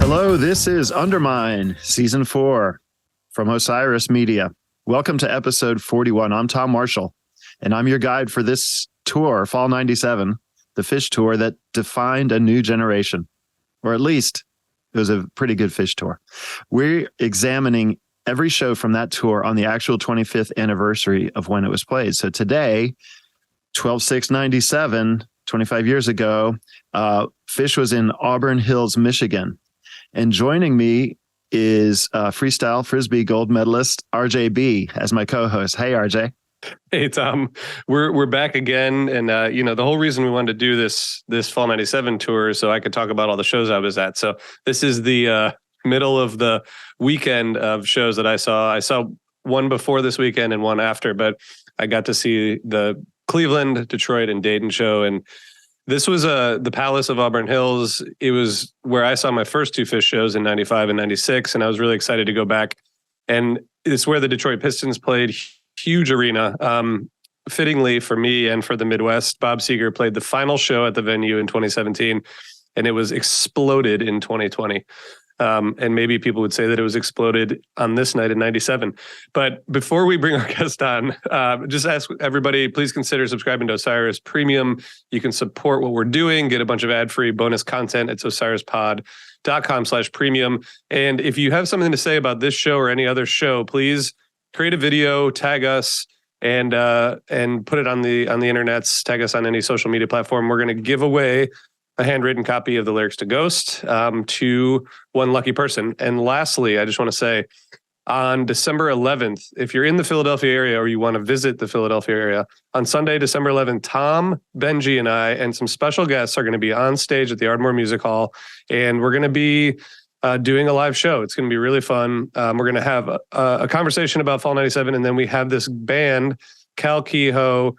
Hello, this is Undermine, Season 4 from Osiris Media. Welcome to episode 41. I'm Tom Marshall, and I'm your guide for this tour, Fall 97, the Phish tour that defined a new generation, or at least it was a pretty good Phish tour. We're examining every show from that tour on the actual 25th anniversary of when it was played. So today, 12/6/97, 25 years ago, Phish was in Auburn Hills, Michigan. And joining me is freestyle Frisbee gold medalist RJB as my co-host. Hey, RJ. Hey, Tom. We're back again. And, the whole reason we wanted to do this Fall 97 tour is so I could talk about all the shows I was at. So this is the middle of the weekend of shows that I saw. I saw one before this weekend and one after, but I got to see the Cleveland, Detroit, and Dayton show. And this was the Palace of Auburn Hills. It was where I saw my first two Phish shows in 95 and 96. And I was really excited to go back. And it's where the Detroit Pistons played. Huge arena. Fittingly for me and for the Midwest, Bob Seger played the final show at the venue in 2017, and it was exploded in 2020. And maybe people would say that it was exploded on this night in 97. But before we bring our guest on, just ask everybody, please consider subscribing to Osiris Premium. You can support what we're doing, get a bunch of ad-free bonus content. It's osirispod.com/premium. And if you have something to say about this show or any other show, please create a video, tag us, and put it on the internets. Tag us on any social media platform. We're going to give away a handwritten copy of the lyrics to Ghost to one lucky person. And lastly, I just want to say, on December 11th, if you're in the Philadelphia area or you want to visit the Philadelphia area, on Sunday, December 11th, Tom, Benji, and I, and some special guests are going to be on stage at the Ardmore Music Hall, and we're going to be doing a live show. It's going to be really fun. We're going to have a conversation about Fall 97, and then we have this band, Cal Kehoe.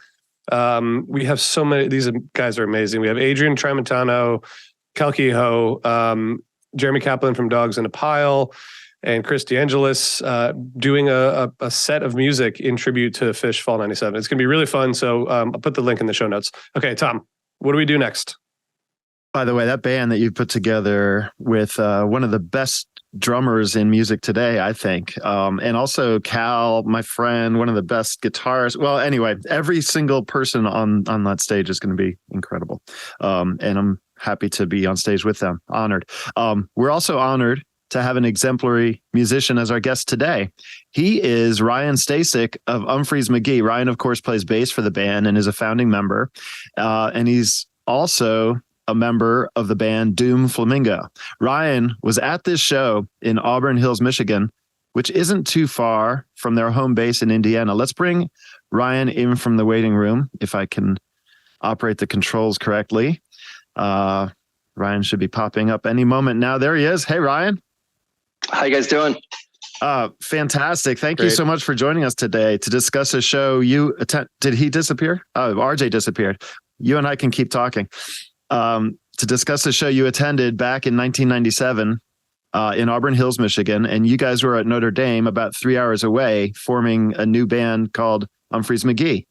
We have so many. These guys are amazing. We have Adrian Tramontano, Cal Kehoe, Jeremy Kaplan from Dogs in a Pile, and Chris DeAngelis doing a set of music in tribute to Phish Fall 97. It's going to be really fun. So I'll put the link in the show notes. Okay, Tom, what do we do next? By the way, that band that you put together with one of the best drummers in music today, I think. And also Cal, my friend, one of the best guitarists. Well, anyway, every single person on that stage is going to be incredible. And I'm happy to be on stage with them. Honored. We're also honored to have an exemplary musician as our guest today. He is Ryan Stasik of Umphrey's McGee. Ryan, of course, plays bass for the band and is a founding member. And he's also a member of the band Doom Flamingo. Ryan was at this show in Auburn Hills, Michigan, which isn't too far from their home base in Indiana. Let's bring Ryan in from the waiting room, if I can operate the controls correctly. Ryan should be popping up any moment now. There he is. Hey, Ryan. How you guys doing? Fantastic. Thank you so much for joining us today to discuss a show you attend. Did he disappear? Oh, RJ disappeared. You and I can keep talking. To discuss a show you attended back in 1997 in Auburn Hills, Michigan, and you guys were at Notre Dame about 3 hours away forming a new band called Umphrey's McGee.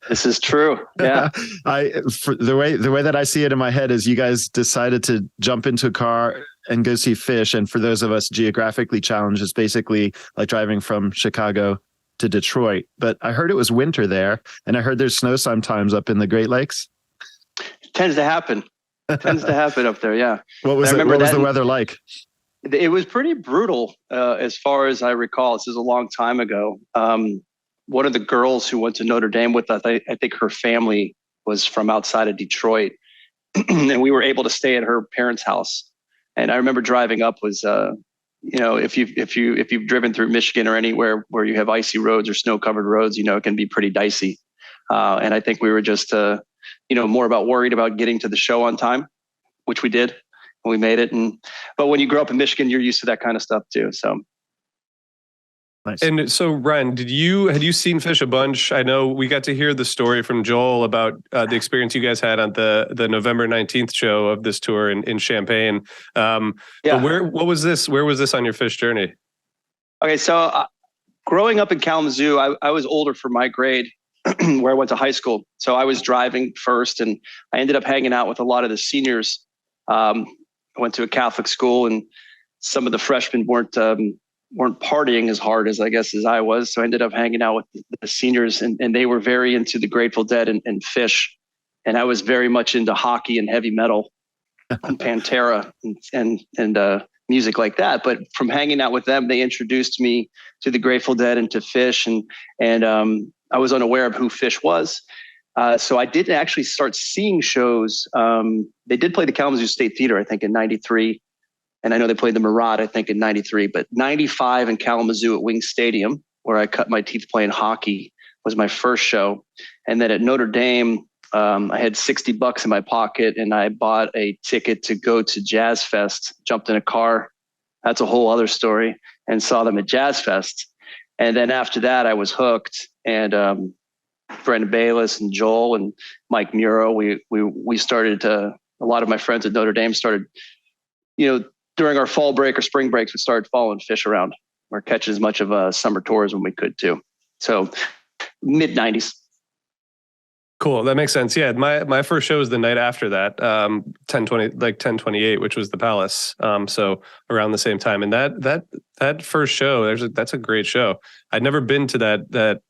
This is true. Yeah. The way that I see it in my head is you guys decided to jump into a car and go see Phish. And for those of us geographically challenged, it's basically like driving from Chicago to Detroit. But I heard it was winter there, and I heard there's snow sometimes up in the Great Lakes. Tends to happen up there. Yeah. What was the weather like? It was pretty brutal. As far as I recall, this is a long time ago. One of the girls who went to Notre Dame with us, I think her family was from outside of Detroit, and we were able to stay at her parents' house. And I remember driving up was, if you've driven through Michigan or anywhere where you have icy roads or snow covered roads, it can be pretty dicey. And I think we were just more worried about getting to the show on time, which we did, and we made it. But when you grow up in Michigan, you're used to that kind of stuff too. So. Nice. And so, Ryan, had you seen Phish a bunch? I know we got to hear the story from Joel about the experience you guys had on the November 19th show of this tour in Champaign. But where was this on your Phish journey? Okay, so growing up in Kalamazoo, I was older for my grade where I went to high school. So I was driving first, and I ended up hanging out with a lot of the seniors I went to a Catholic school, and some of the freshmen weren't partying as hard as I guess as I was. So I ended up hanging out with the seniors, and they were very into the Grateful Dead and Phish. And I was very much into hockey and heavy metal and Pantera and music like that. But from hanging out with them, they introduced me to the Grateful Dead and to Phish, and I was unaware of who Phish was. So I didn't actually start seeing shows. They did play the Kalamazoo State Theater, I think, in '93. And I know they played the Murad, I think, in '93. But '95 in Kalamazoo at Wing Stadium, where I cut my teeth playing hockey, was my first show. And then at Notre Dame, I had $60 in my pocket, and I bought a ticket to go to Jazz Fest, jumped in a car. That's a whole other story, and saw them at Jazz Fest. And then after that, I was hooked. And Brendan Bayless and Joel and Mike Muro, we started to, a lot of my friends at Notre Dame started, during our fall break or spring breaks, we started following Phish around. We're catching as much of summer tours when we could too. So mid '90s. Cool. That makes sense. Yeah. My first show was the night after that, 10/28, which was the Palace. So around the same time. And that first show, that's a great show. I'd never been to that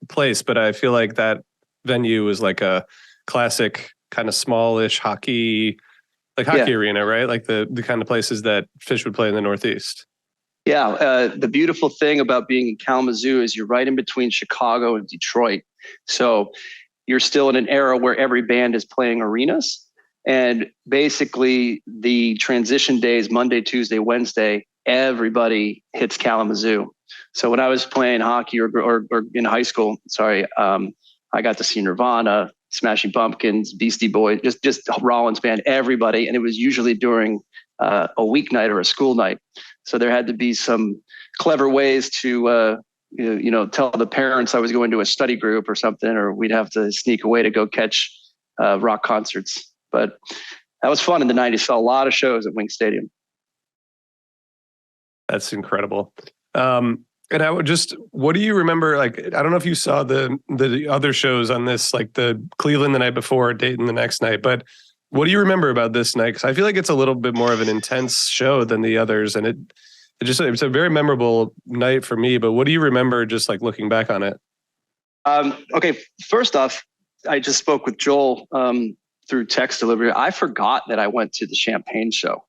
place, but I feel like that venue was like a classic kind of smallish hockey arena, right? Like the kind of places that Phish would play in the Northeast. Yeah. The beautiful thing about being in Kalamazoo is you're right in between Chicago and Detroit. So you're still in an era where every band is playing arenas. And basically the transition days, Monday, Tuesday, Wednesday, everybody hits Kalamazoo. So when I was playing hockey or in high school, I got to see Nirvana, Smashing Pumpkins, Beastie Boys, just Rollins Band, everybody. And it was usually during a weeknight or a school night. So there had to be some clever ways to tell the parents I was going to a study group or something, or we'd have to sneak away to go catch rock concerts. But that was fun in the '90s. Saw a lot of shows at Wing Stadium. That's incredible. And what do you remember? Like, I don't know if you saw the other shows on this, like the Cleveland the night before, Dayton the next night, but what do you remember about this night? Because I feel like it's a little bit more of an intense show than the others, and it's a very memorable night for me. But what do you remember just like looking back on it? Okay, first off, I just spoke with Joel through text delivery. I forgot that I went to the Champagne show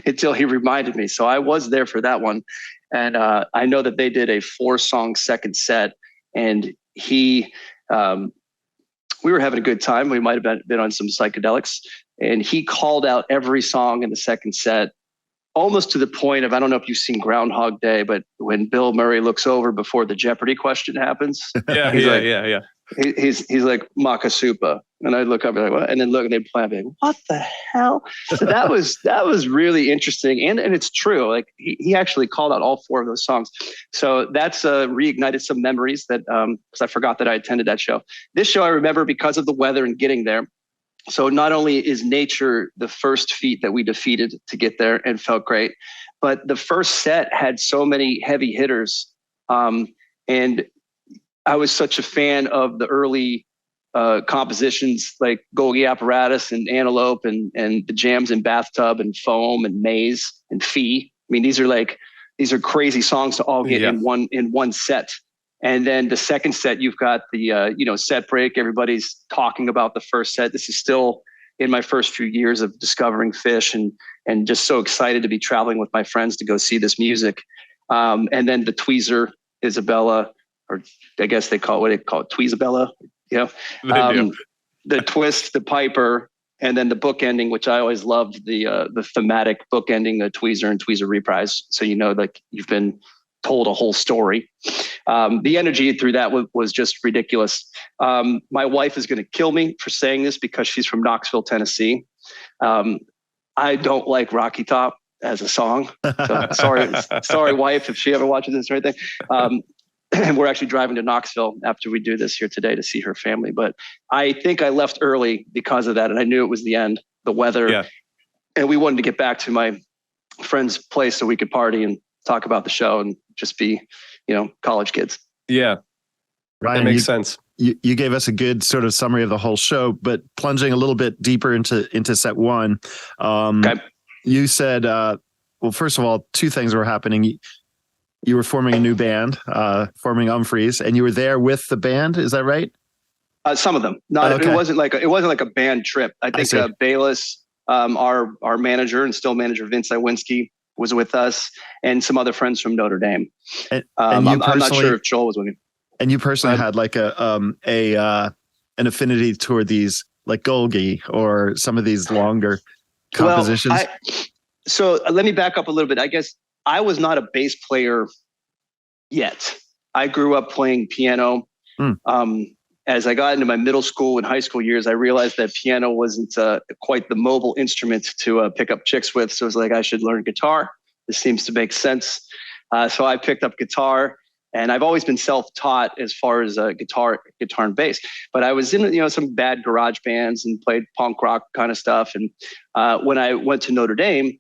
until he reminded me. So I was there for that one. And I know that they did a 4-song second set, and we were having a good time. We might have been on some psychedelics, and he called out every song in the second set, almost to the point of, I don't know if you've seen Groundhog Day, but when Bill Murray looks over before the Jeopardy question happens, yeah. He's like Makasupa, and I look up and like, what? And then look, and they play, I'm like, what the hell? So that was really interesting, and it's true. Like he actually called out all 4 of those songs. So that's reignited some memories that because I forgot that I attended that show. This show I remember because of the weather and getting there. So not only is nature the first feat that we defeated to get there and felt great, but the first set had so many heavy hitters, and I was such a fan of the early compositions like Golgi Apparatus and Antelope and the jams in Bathtub and Foam and Maze and Fee. I mean, these are crazy songs to all get in one set. And then the second set, you've got the set break. Everybody's talking about the first set. This is still in my first few years of discovering Phish and just so excited to be traveling with my friends to go see this music. And then the Tweezer, Isabella, or I guess they call it Tweezabella, the twist, the Piper, and then the book ending, which I always loved, the thematic book ending, the Tweezer and Tweezer reprise. So, like you've been told a whole story. The energy through that was just ridiculous. My wife is going to kill me for saying this because she's from Knoxville, Tennessee. I don't like Rocky Top as a song. So sorry, wife, if she ever watches this or anything. And we're actually driving to Knoxville after we do this here today to see her family. But I think I left early because of that. And I knew it was the end, the weather. And we wanted to get back to my friend's place so we could party and talk about the show and just be, college kids. Yeah. Ryan, that makes sense. You gave us a good sort of summary of the whole show, but plunging a little bit deeper into set one. Okay. you said, well, first of all, two things were happening. You were forming a new band, forming Umphrey's, and you were there with the band. Is that right? Some of them. Not. Okay. It wasn't like a band trip. I think Bayless, our manager and still manager Vince Iwinski was with us, and some other friends from Notre Dame. And I'm not sure if Joel was with me. And you personally had like an affinity toward these, like Golgi or some of these longer compositions. Well, so let me back up a little bit. I guess I was not a bass player yet. I grew up playing piano. As I got into my middle school and high school years, I realized that piano wasn't quite the mobile instrument to pick up chicks with. So it was like, I should learn guitar. This seems to make sense. So I picked up guitar, and I've always been self-taught as far as guitar and bass. But I was in some bad garage bands and played punk rock kind of stuff. And when I went to Notre Dame,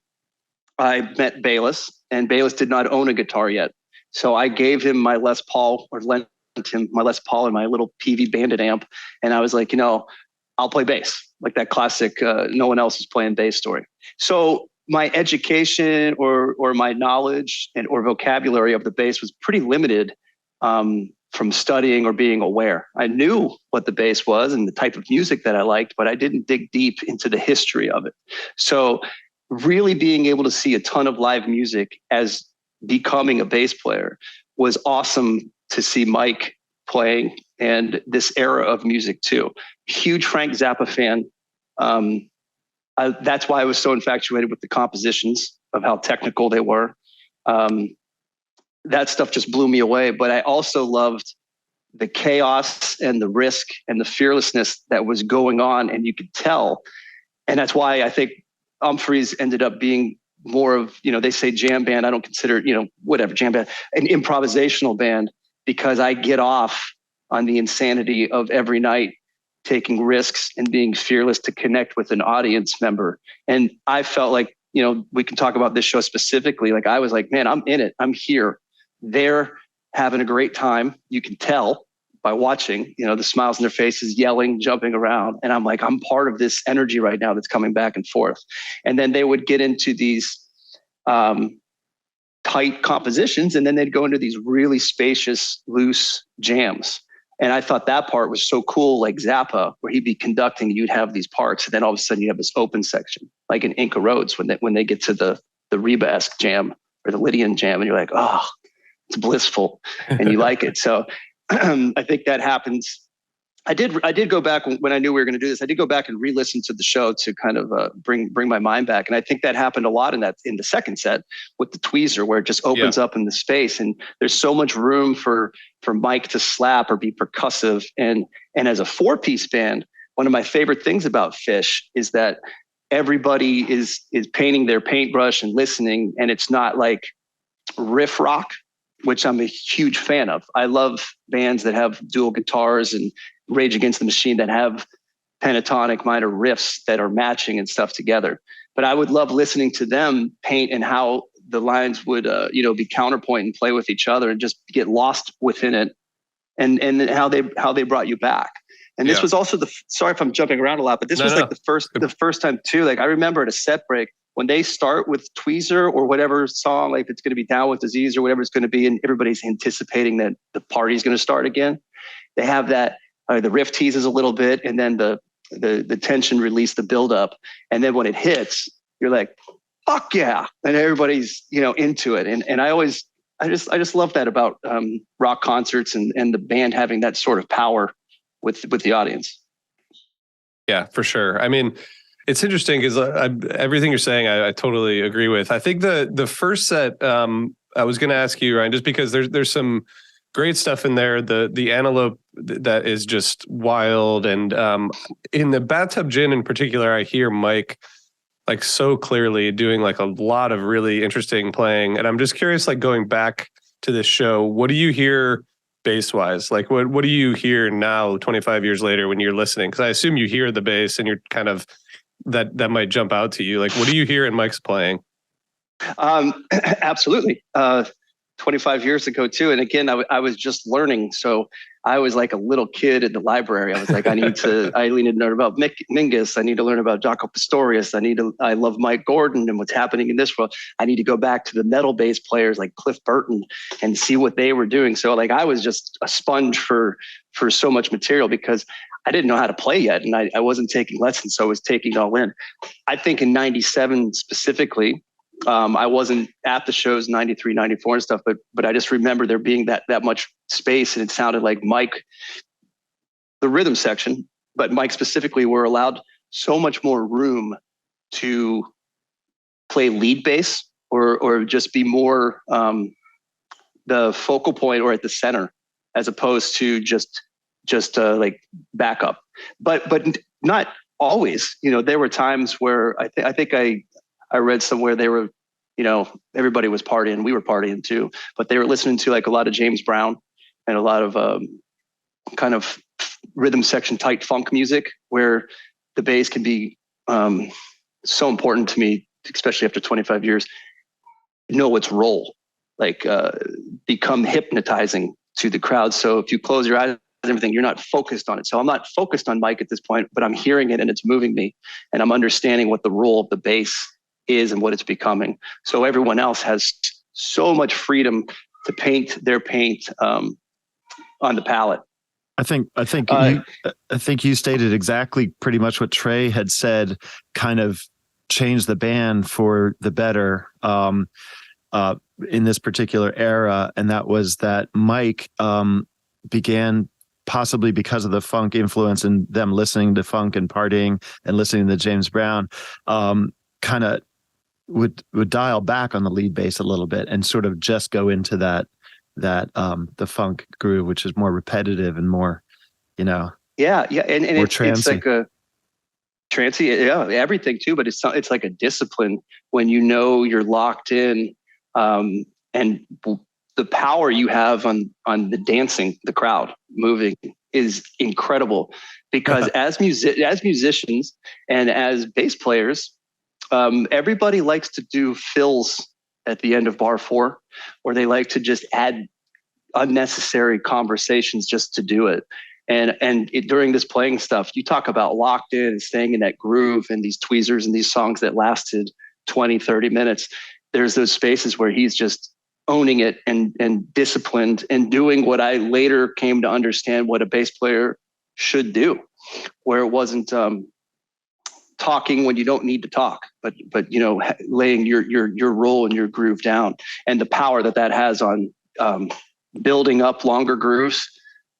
I met Bayless, and Bayless did not own a guitar yet. So I gave him my Les Paul, or lent him my Les Paul and my little PV Bandit amp. And I was like, I'll play bass, like that classic no one else is playing bass story. So my education or my knowledge or vocabulary of the bass was pretty limited from studying or being aware. I knew what the bass was and the type of music that I liked, but I didn't dig deep into the history of it. So really being able to see a ton of live music as becoming a bass player was awesome to see Mike playing and this era of music too. Huge Frank Zappa fan. That's why I was so infatuated with the compositions of how technical they were. That stuff just blew me away. But I also loved the chaos and the risk and the fearlessness that was going on, and you could tell. And that's why I think Umphrey's ended up being more of, they say jam band. I don't consider it, whatever, jam band, an improvisational band, because I get off on the insanity of every night taking risks and being fearless to connect with an audience member. And I felt like, we can talk about this show specifically. Like I was like, man, I'm in it. I'm here. They're having a great time. You can tell by watching, the smiles on their faces, yelling, jumping around. And I'm like, I'm part of this energy right now that's coming back and forth. And then they would get into these tight compositions, and then they'd go into these really spacious, loose jams. And I thought that part was so cool, like Zappa, where he'd be conducting and you'd have these parts, and then all of a sudden you have this open section, like in Inca Roads when they get to the Reba-esque jam or the Lydian jam, and you're like, oh, it's blissful, and you like it. So I think that happens. I did go back when I knew we were going to do this. I did go back and re-listen to the show to kind of bring my mind back. And I think that happened a lot in the second set with the tweezer, where it just opens up in the space, and there's so much room for Mike to slap or be percussive. And as a 4-piece band, one of my favorite things about Phish is that everybody is painting their paintbrush and listening, and it's not like riff rock, which I'm a huge fan of. I love bands that have dual guitars and Rage Against the Machine that have pentatonic minor riffs that are matching and stuff together. But I would love listening to them paint and how the lines would, be counterpoint and play with each other and just get lost within it, and how they brought you back. And this was also sorry if I'm jumping around a lot, but this was like the first time too. Like I remember at a set break, when they start with Tweezer or whatever song, like it's going to be Down with Disease or whatever it's going to be, and everybody's anticipating that the party's going to start again. They have that, the riff teases a little bit, and then the tension release, the buildup. And then when it hits, you're like, fuck yeah. And everybody's, into it. And I just love that about rock concerts and the band having that sort of power with the audience. Yeah, for sure. I mean, it's interesting because everything you're saying, I totally agree with. I think the first set, I was going to ask you, Ryan, just because there's some great stuff in there. The Antelope that is just wild, and in the Bathtub Gin in particular, I hear Mike like so clearly doing like a lot of really interesting playing. And I'm just curious, like going back to this show, what do you hear bass wise? Like what do you hear now, 25 years later, when you're listening? Because I assume you hear the bass and you're kind of that might jump out to you. Like, what do you hear in Mike's playing? Absolutely. 25 years ago too. And again, I was just learning. So I was like a little kid in the library. I was like, I need to learn about Mingus. I need to learn about Jaco Pastorius. I love Mike Gordon and what's happening in this world. I need to go back to the metal bass players like Cliff Burton and see what they were doing. So like, I was just a sponge for so much material because I didn't know how to play yet. And I wasn't taking lessons. So I was taking it all in. I think in 97 specifically, I wasn't at the shows 93, 94 and stuff, but I just remember there being that much space, and it sounded like Mike, the rhythm section, but Mike specifically were allowed so much more room to play lead bass or just be more the focal point or at the center, as opposed to just like backup. But not always. There were times where I think I read somewhere they were, everybody was partying. We were partying too, but they were listening to like a lot of James Brown and a lot of kind of rhythm section tight funk music, where the bass can be so important to me, especially after 25 years. Know its role, like become hypnotizing to the crowd. So if you close your eyes, everything, you're not focused on it. So I'm not focused on Mike at this point, but I'm hearing it and it's moving me, and I'm understanding what the role of the bass is and what it's becoming. So everyone else has so much freedom to paint their paint on the palette. I think you stated exactly pretty much what Trey had said, kind of changed the band for the better in this particular era. And that was that Mike began, possibly because of the funk influence and them listening to funk and partying and listening to James Brown, kind of would dial back on the lead bass a little bit and sort of just go into that the funk groove, which is more repetitive and more, and more it's like a trancy, everything too. But it's like a discipline when you're locked in, and the power you have on the dancing, the crowd moving is incredible. Because as musicians and as bass players, everybody likes to do fills at the end of bar 4, or they like to just add unnecessary conversations just to do it. And during this playing stuff, you talk about locked in and staying in that groove and these tweezers and these songs that lasted 20, 30 minutes. There's those spaces where he's just owning it and disciplined and doing what I later came to understand what a bass player should do, where it wasn't talking when you don't need to talk, but laying your role and your groove down, and the power that has on building up longer grooves.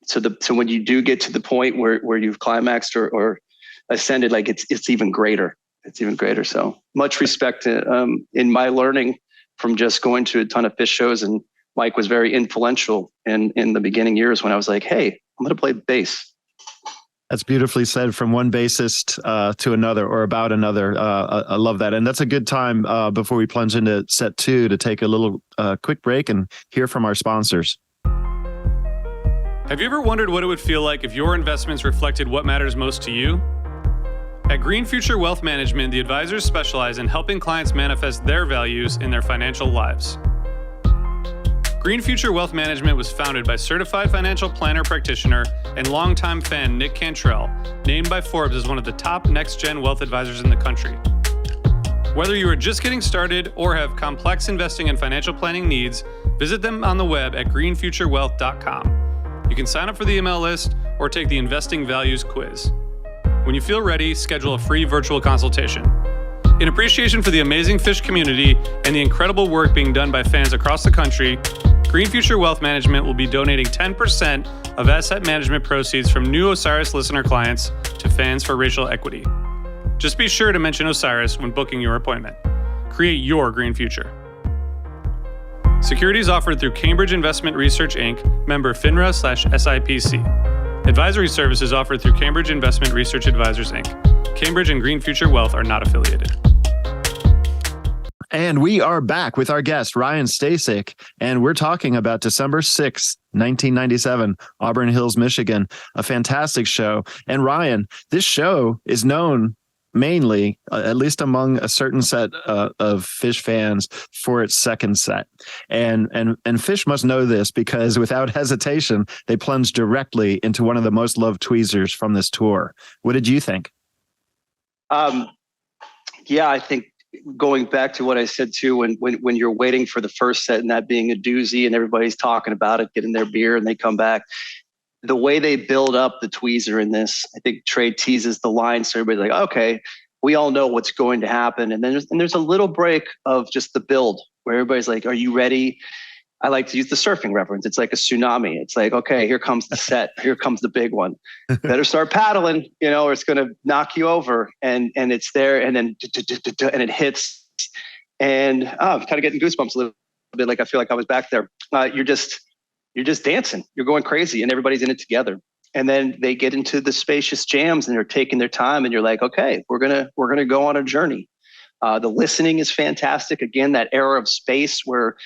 So when you do get to the point where you've climaxed or ascended, like it's even greater. It's even greater. So much respect in my learning from just going to a ton of Phish shows, and Mike was very influential in the beginning years when I was like, hey, I'm going to play bass. That's beautifully said, from one bassist to another, or about another. I love that. And that's a good time before we plunge into set 2 to take a little quick break and hear from our sponsors. Have you ever wondered what it would feel like if your investments reflected what matters most to you? At Green Future Wealth Management, the advisors specialize in helping clients manifest their values in their financial lives. Green Future Wealth Management was founded by certified financial planner practitioner and longtime fan Nick Cantrell, named by Forbes as one of the top next-gen wealth advisors in the country. Whether you are just getting started or have complex investing and financial planning needs, visit them on the web at greenfuturewealth.com. You can sign up for the email list or take the Investing Values quiz. When you feel ready, schedule a free virtual consultation. In appreciation for the amazing Phish community and the incredible work being done by fans across the country, Green Future Wealth Management will be donating 10% of asset management proceeds from new Osiris listener clients to Fans for Racial Equity. Just be sure to mention Osiris when booking your appointment. Create your green future. Securities offered through Cambridge Investment Research, Inc., member FINRA/SIPC. Advisory services offered through Cambridge Investment Research Advisors, Inc. Cambridge and Green Future Wealth are not affiliated. And we are back with our guest, Ryan Stasik, and we're talking about December 6th, 1997, Auburn Hills, Michigan, a fantastic show. And Ryan, this show is known mainly, at least among a certain set of Phish fans, for its second set. And Phish must know this, because without hesitation, they plunged directly into one of the most loved tweezers from this tour. What did you think? Yeah, I think going back to what I said too, when you're waiting for the first set and that being a doozy and everybody's talking about it, getting their beer and they come back, the way they build up the tweezer in this, I think Trey teases the line so everybody's like, okay, we all know what's going to happen. And then there's a little break of just the build where everybody's like, are you ready? I like to use the surfing reference. It's like a tsunami. It's like, okay, here comes the set. Here comes the big one. Better start paddling, or it's going to knock you over. And it's there, and then and it hits. And I'm kind of getting goosebumps a little bit. Like I feel like I was back there. You're just dancing. You're going crazy, and everybody's in it together. And then they get into the spacious jams, and they're taking their time. And you're like, okay, we're gonna go on a journey. The listening is fantastic. Again, that era of space where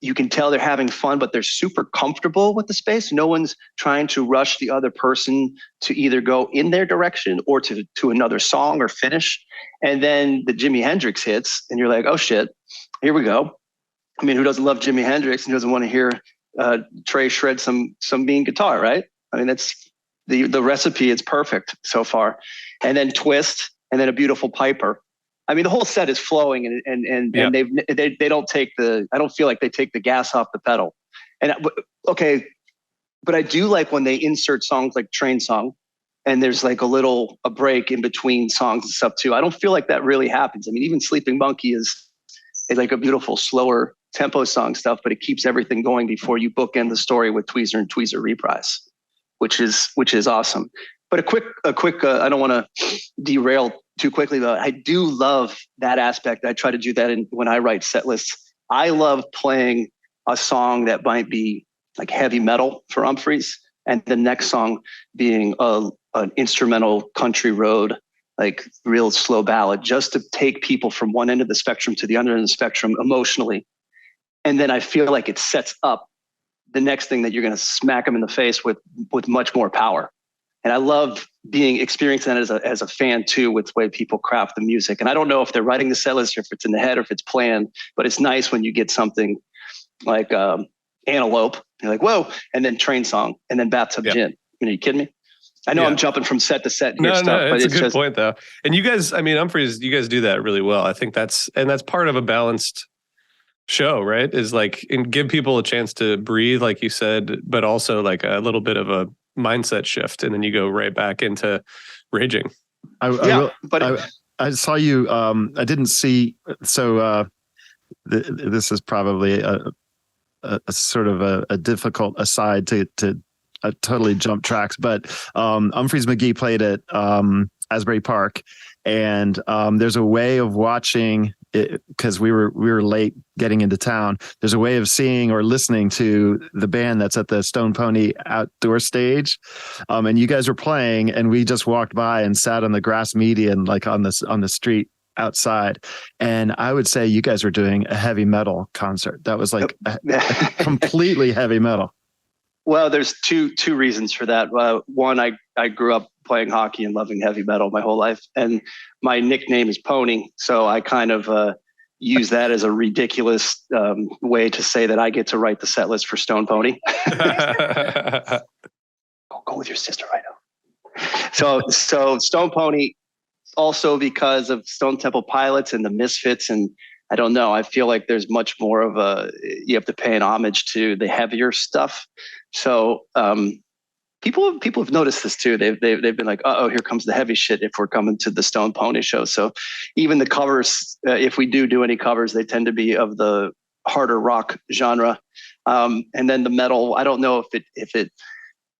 you can tell they're having fun, but they're super comfortable with the space. No one's trying to rush the other person to either go in their direction or to another song or finish. And then the Jimi Hendrix hits, and you're like, oh shit, here we go. I mean, who doesn't love Jimi Hendrix and doesn't want to hear Trey shred some mean guitar, right? I mean, that's the recipe. It's perfect so far. And then twist, and then a beautiful piper. I mean, the whole set is flowing, and they don't take I don't feel like they take the gas off the pedal. And okay, but I do like when they insert songs like Train Song, and there's like a break in between songs and stuff too. I don't feel like that really happens. I mean, even Sleeping Monkey is like a beautiful, slower tempo song stuff, but it keeps everything going before you bookend the story with Tweezer and Tweezer Reprise, which is awesome. But a quick, I don't want to derail too quickly, though. I do love that aspect. I try to do that when I write set lists. I love playing a song that might be like heavy metal for Umphrey's, and the next song being an instrumental country road, like real slow ballad, just to take people from one end of the spectrum to the other end of the spectrum emotionally. And then I feel like it sets up the next thing that you're going to smack them in the face with much more power. And I love experiencing that as a fan too, with the way people craft the music. And I don't know if they're writing the set list or if it's in the head or if it's planned, but it's nice when you get something like Antelope. You're like, whoa, and then Train Song, and then Bathtub Gin. Are you kidding me? I know I'm jumping from set to set. No, it's a good point though. And you guys, I mean, Umphrey's, you guys do that really well. I think that's part of a balanced show, right? Is like, and give people a chance to breathe, like you said, but also like a little bit of a mindset shift, and then you go right back into raging. I saw you. I didn't see. So this is probably a sort of a difficult aside to totally jump tracks, but Umphrey's McGee played at Asbury Park, and there's a way of watching it, because we were late getting into town. There's a way of seeing or listening to the band that's at the Stone Pony outdoor stage, and you guys were playing, and we just walked by and sat on the grass median, like on the street outside. And I would say you guys were doing a heavy metal concert. That was like completely heavy metal. Well, there's two reasons for that. One, I grew up playing hockey and loving heavy metal my whole life, and my nickname is Pony, so I kind of use that as a ridiculous way to say that I get to write the set list for Stone Pony. Go with your sister right now. So Stone Pony, also because of Stone Temple Pilots and the Misfits, and I don't know, I feel like there's much more of you have to pay an homage to the heavier stuff. So people have noticed this too. They've been like, oh, here comes the heavy shit if we're coming to the Stone Pony show. So even the covers, if we do any covers, they tend to be of the harder rock genre. And then the metal, I don't know if it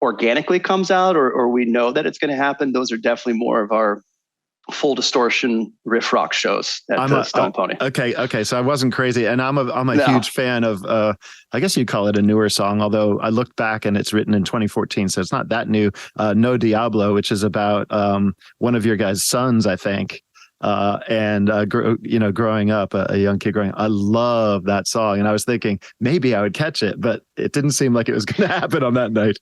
organically comes out or we know that it's going to happen. Those are definitely more of our full distortion riff rock shows at Stone Pony. Okay. So I wasn't crazy, and I'm a huge fan of. I guess you'd call it a newer song, although I looked back and it's written in 2014, so it's not that new. No Diablo, which is about one of your guys' sons, I think. Growing up, a young kid growing up, I love that song, and I was thinking maybe I would catch it, but it didn't seem like it was going to happen on that night.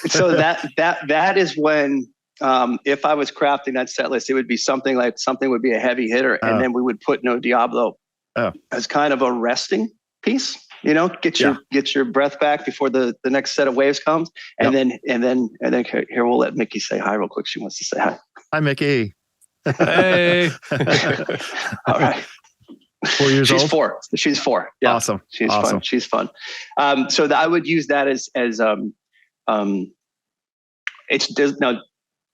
So that is when if I was crafting that set list, it would be something would be a heavy hitter, and then we would put No Diablo as kind of a resting piece. Get your breath back before the next set of waves comes, and then here we'll let Mickey say hi real quick. She wants to say hi. Hi, Mickey. Hey. All right. 4 years old? She's 4. She's 4. Yeah. Awesome. She's fun. She's fun. So I would use that as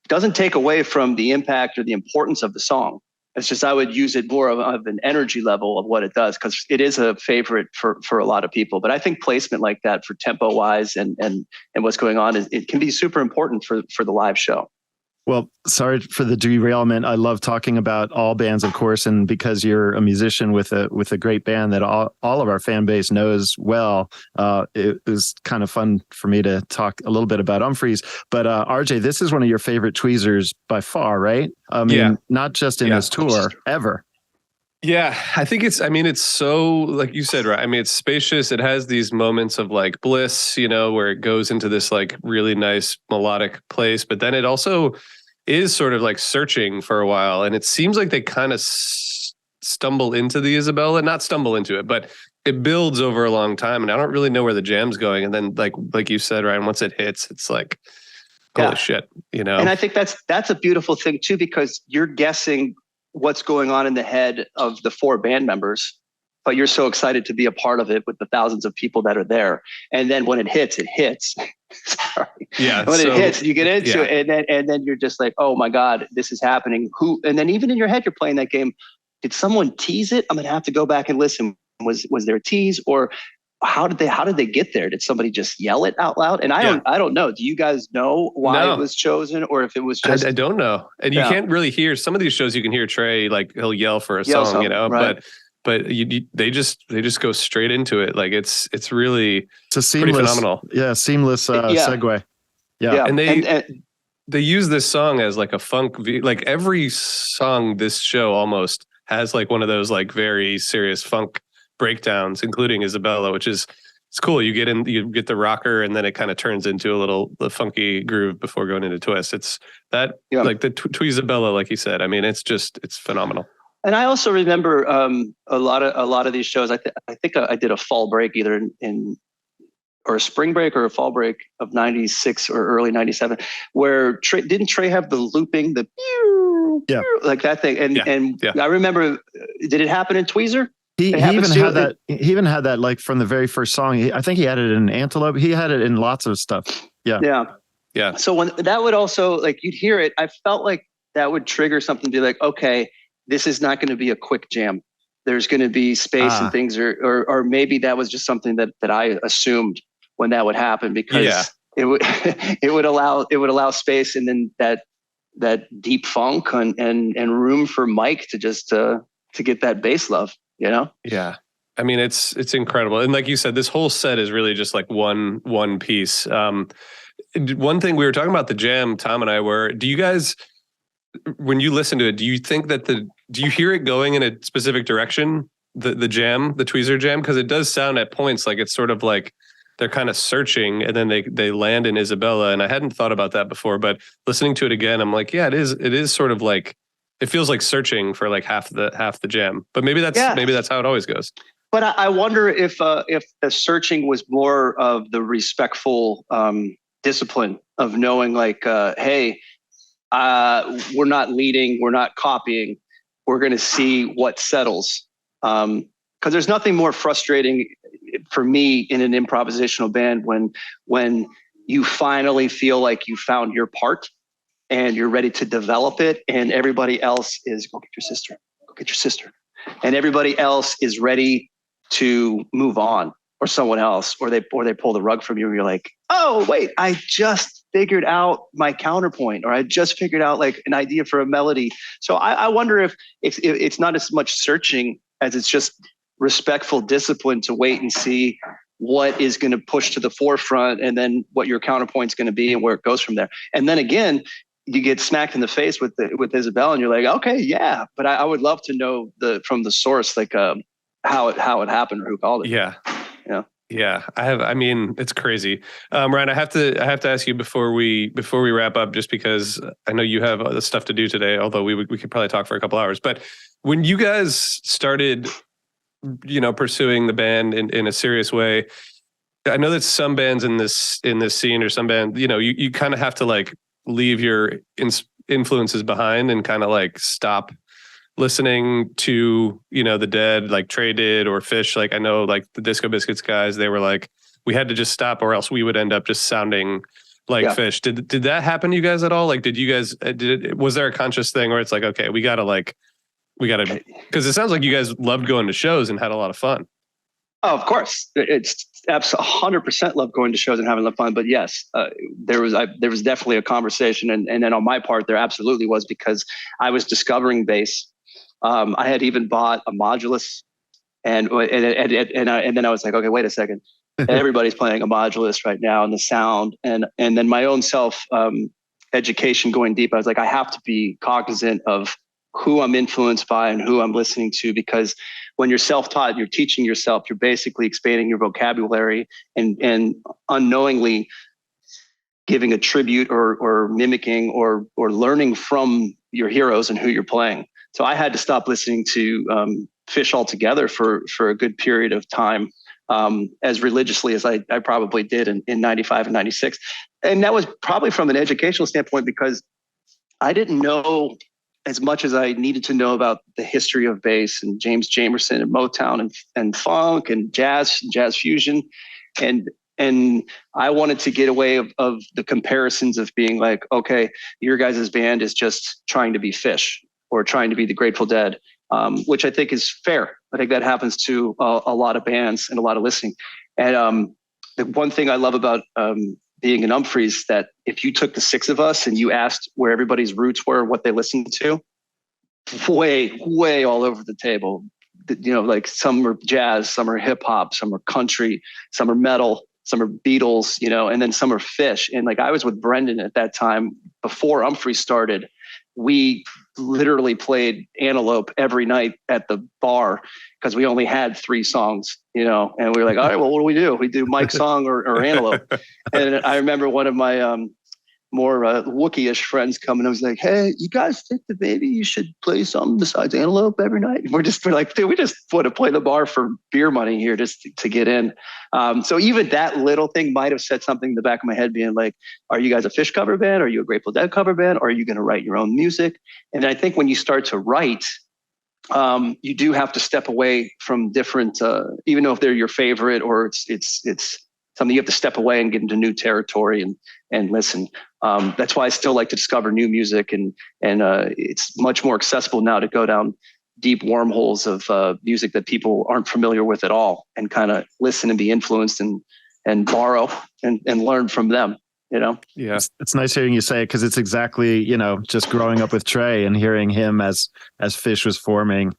doesn't take away from the impact or the importance of the song. It's just I would use it more of an energy level of what it does, because it is a favorite for a lot of people. But I think placement like that for tempo wise and what's going on, it can be super important for the live show. Well, sorry for the derailment. I love talking about all bands, of course, and because you're a musician with a great band that all of our fan base knows well, it was kind of fun for me to talk a little bit about Umphrey's. But RJ, this is one of your favorite tweezers by far, right? I mean, not just in this tour, ever. Yeah, I think it's so, like you said, right? I mean, it's spacious. It has these moments of like bliss, where it goes into this like really nice melodic place, but then it also is sort of like searching for a while. And it seems like they kind of stumble into the Isabella, not stumble into it, but it builds over a long time. And I don't really know where the jam's going. And then like you said, Ryan, once it hits, it's like, holy shit, And I think that's a beautiful thing too, because you're guessing what's going on in the head of the 4 band members, but you're so excited to be a part of it with the thousands of people that are there. And then when it hits, it hits. Sorry. Yeah. When it hits, you get into it, and then you're just like, oh my God, this is happening. And then even in your head, you're playing that game. Did someone tease it? I'm gonna have to go back and listen. Was there a tease, or how did they get there? Did somebody just yell it out loud? And I don't know. Do you guys know why it was chosen, or if it was just? I don't know. And you can't really hear some of these shows. You can hear Trey, like he'll yell for a song, right. but they just go straight into it. Like it's really pretty phenomenal. Yeah, seamless segue. Yeah. And they use this song as like a funk. Like every song this show almost has like one of those like very serious funk breakdowns, including Isabella, which is it's cool. You get the rocker, and then it kind of turns into the funky groove before going into twist. It's that like the Tweezabella, like you said. I mean, it's phenomenal. And I also remember a lot of these shows. I think I did a fall break either or a spring break or a fall break of 96 or early 97, where didn't Trey have the looping, the like that thing? And I remember, did it happen in Tweezer? He even had that like from the very first song. I think he had it in Antelope. He had it in lots of stuff. Yeah. So when that would also, like, you'd hear it, I felt like that would trigger something to be like, okay, this is not going to be a quick jam. There's going to be space and things, or maybe that was just something that I assumed when that would happen, because it would allow space, and then that deep funk and room for Mike to just to get that bass love, Yeah. I mean, it's incredible. And like you said, this whole set is really just like one piece. One thing we were talking about the jam, Tom and I were, do you guys, when you listen to it, do you think that do you hear it going in a specific direction? The jam, the tweezer jam? Because it does sound at points like it's sort of like they're kind of searching, and then they land in Isabella. And I hadn't thought about that before, but listening to it again, I'm like, yeah, it is sort of like, it feels like searching for like half the jam. But maybe that's how it always goes. But I wonder if the searching was more of the respectful discipline of knowing, like, hey, we're not leading, we're not copying, we're going to see what settles. Because there's nothing more frustrating for me in an improvisational band when you finally feel like you found your part and you're ready to develop it, and everybody else is go get your sister, and everybody else is ready to move on, or someone else, or they pull the rug from you, and you're like, oh wait, I just figured out my counterpoint, or I just figured out like an idea for a melody. So I wonder if it's not as much searching as it's just respectful discipline to wait and see what is going to push to the forefront, and then what your counterpoint's going to be and where it goes from there. And then again, you get smacked in the face with Isabel, and you're like, okay, yeah, but I would love to know from the source, like how it happened or who called it. Yeah. Yeah, I mean, it's crazy. Ryan, I have to ask you before we wrap up, just because I know you have other stuff to do today. Although we could probably talk for a couple hours. But when you guys started, pursuing the band in a serious way, I know that some bands in this scene, or some band, you kind of have to like leave your influences behind and kind of like stop listening to, the Dead, like Trey did, or Phish. Like I know like the Disco Biscuits guys, they were like, we had to just stop or else we would end up just sounding like Phish. Did that happen to you guys at all? Like, did you guys, was there a conscious thing where it's like, okay, we gotta, because it sounds like you guys loved going to shows and had a lot of fun. Oh, of course, it's absolutely 100% love going to shows and having a lot of fun. But yes, there was definitely a conversation, and then on my part, there absolutely was, because I was discovering bass. I had even bought a modulus, and then I was like, okay, wait a second, everybody's playing a modulus right now, and the sound, and then my own self education going deep. I was like, I have to be cognizant of who I'm influenced by and who I'm listening to, because when you're self-taught, you're teaching yourself, you're basically expanding your vocabulary and unknowingly giving a tribute or mimicking or learning from your heroes and who you're playing. So I had to stop listening to Phish altogether for a good period of time, as religiously as I probably did in 95 and 96. And that was probably from an educational standpoint, because I didn't know as much as I needed to know about the history of bass and James Jamerson and Motown and funk and jazz fusion. And I wanted to get away of the comparisons of being like, okay, your guys' band is just trying to be Phish or trying to be the Grateful Dead, which I think is fair. I think that happens to a lot of bands and a lot of listening. And the one thing I love about being in Umphrey's, that if you took the six of us and you asked where everybody's roots were, what they listened to, way all over the table. Like some are jazz, some are hip hop, some are country, some are metal, some are Beatles, and then some are Phish. And like I was with Brendan at that time before Umphrey started. We literally played Antelope every night at the bar because we only had 3 songs, and we were like, all right, well, what do? We do Mike's song or Antelope. And I remember one of my more Wookiee-ish friends coming. I was like, hey, you guys think that maybe you should play something besides Antelope every night? We're like, dude, we just want to play the bar for beer money here just to get in. So even that little thing might have said something in the back of my head, being like, are you guys a Phish cover band? Are you a Grateful Dead cover band? Or are you going to write your own music? And I think when you start to write, you do have to step away from different, even though if they're your favorite or it's something you have to step away and get into new territory and listen. That's why I still like to discover new music, and it's much more accessible now to go down deep wormholes of music that people aren't familiar with at all, and kind of listen and be influenced and borrow and learn from them. Yeah, it's nice hearing you say it, because it's exactly, just growing up with Trey and hearing him as Phish was forming,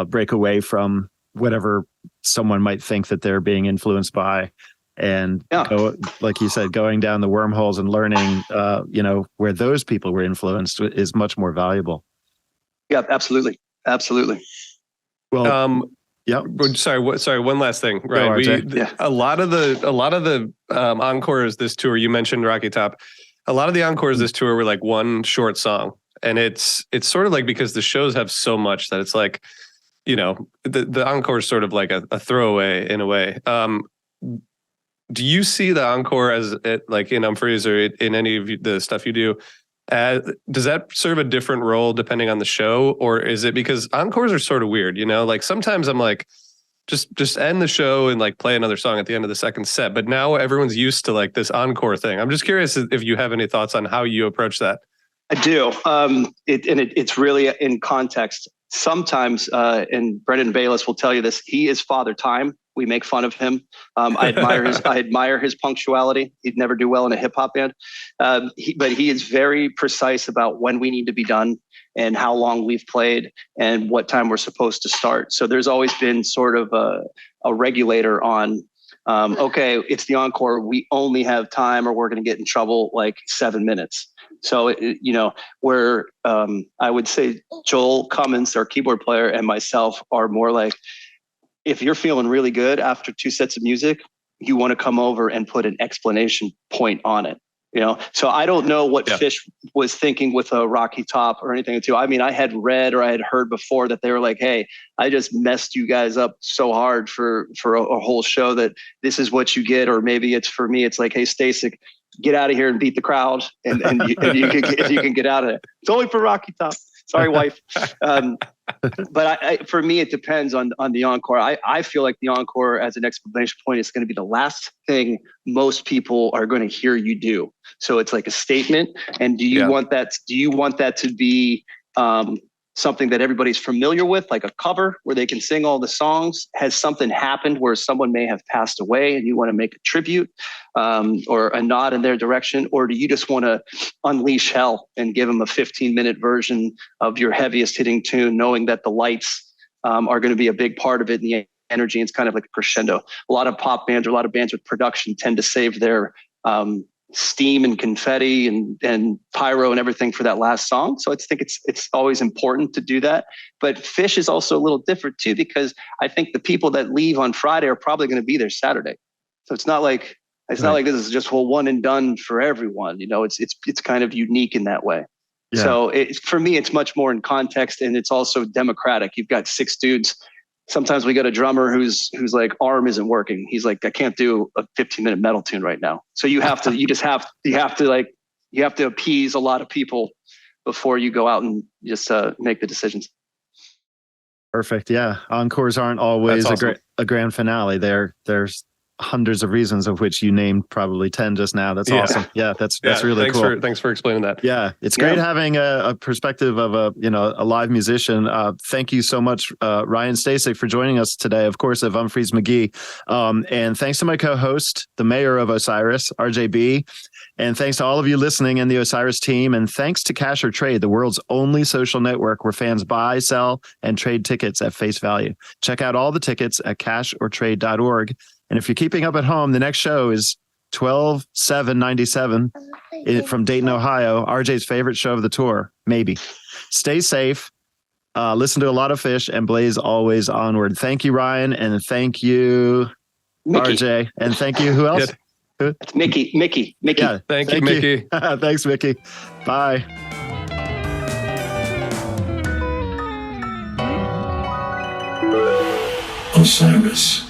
break away from whatever someone might think that they're being influenced by. And go, like you said, going down the wormholes and learning, where those people were influenced is much more valuable. Yeah, absolutely. Well, yeah. Sorry. One last thing. Right. A lot of the encores this tour, you mentioned Rocky Top. A lot of the encores this tour were like one short song, and it's sort of like, because the shows have so much that it's like, the encore is sort of like a throwaway in a way. Do you see the encore as like in Umphrey's or in any of the stuff you do? Does that serve a different role depending on the show, or is it because encores are sort of weird? Like sometimes I'm like, just end the show and like play another song at the end of the second set. But now everyone's used to like this encore thing. I'm just curious if you have any thoughts on how you approach that. I do. It's really in context. Sometimes, and Brendan Bayless will tell you this, he is Father Time. We make fun of him. I admire his punctuality. He'd never do well in a hip hop band. But he is very precise about when we need to be done and how long we've played and what time we're supposed to start. So there's always been sort of a regulator on, okay, it's the encore. We only have time or we're going to get in trouble like 7 minutes. So, where I would say Joel Cummins, our keyboard player, and myself are more like, if you're feeling really good after 2 sets of music, you want to come over and put an explanation point on it. So I don't know what Phish was thinking with a Rocky Top or anything too. I mean, I had read or I had heard before that they were like, hey, I just messed you guys up so hard for a whole show that this is what you get. Or maybe it's for me, it's like, hey, Stasik, get out of here and beat the crowd. And you can get out of it. It's only for Rocky Top. Sorry, wife. But for me, it depends on the encore. I feel like the encore as an explanation point is going to be the last thing most people are going to hear you do. So it's like a statement. And do you want that? Do you want that to be something that everybody's familiar with, like a cover where they can sing all the songs? Has something happened where someone may have passed away and you want to make a tribute or a nod in their direction? Or do you just want to unleash hell and give them a 15-minute version of your heaviest hitting tune, knowing that the lights are going to be a big part of it and the energy? It's kind of like a crescendo. A lot of pop bands or a lot of bands with production tend to save their steam and confetti and pyro and everything for that last song. So I think it's always important to do that. But Phish is also a little different too, because I think the people that leave on Friday are probably going to be there Saturday. So it's not like this is just one and done for everyone. It's kind of unique in that way. Yeah. So for me, it's much more in context, and it's also democratic. You've got 6 dudes. Sometimes we got a drummer who's like arm isn't working. He's like, I can't do a 15-minute metal tune right now. So you have to appease a lot of people before you go out and just make the decisions. Perfect. Yeah. Encores aren't always awesome. a grand finale. There's hundreds of reasons, of which you named probably 10 just now. That's awesome. Yeah, that's really cool. Thanks for explaining that. Yeah, it's great having a perspective of a live musician. Thank you so much, Ryan Stasik, for joining us today, of course, of Umphrey's McGee. And thanks to my co-host, the mayor of Osiris, RJB. And thanks to all of you listening and the Osiris team. And thanks to Cash or Trade, the world's only social network where fans buy, sell, and trade tickets at face value. Check out all the tickets at cashortrade.org. And if you're keeping up at home, the next show is 12/7/97 from Dayton, Ohio, RJ's favorite show of the tour, maybe. Stay safe, listen to a lot of Phish, and blaze always onward. Thank you, Ryan, and thank you, Mickey. RJ, and thank you. Who else? It's Mickey. Yeah, thank you, Mickey. Thanks, Mickey. Bye. Osiris.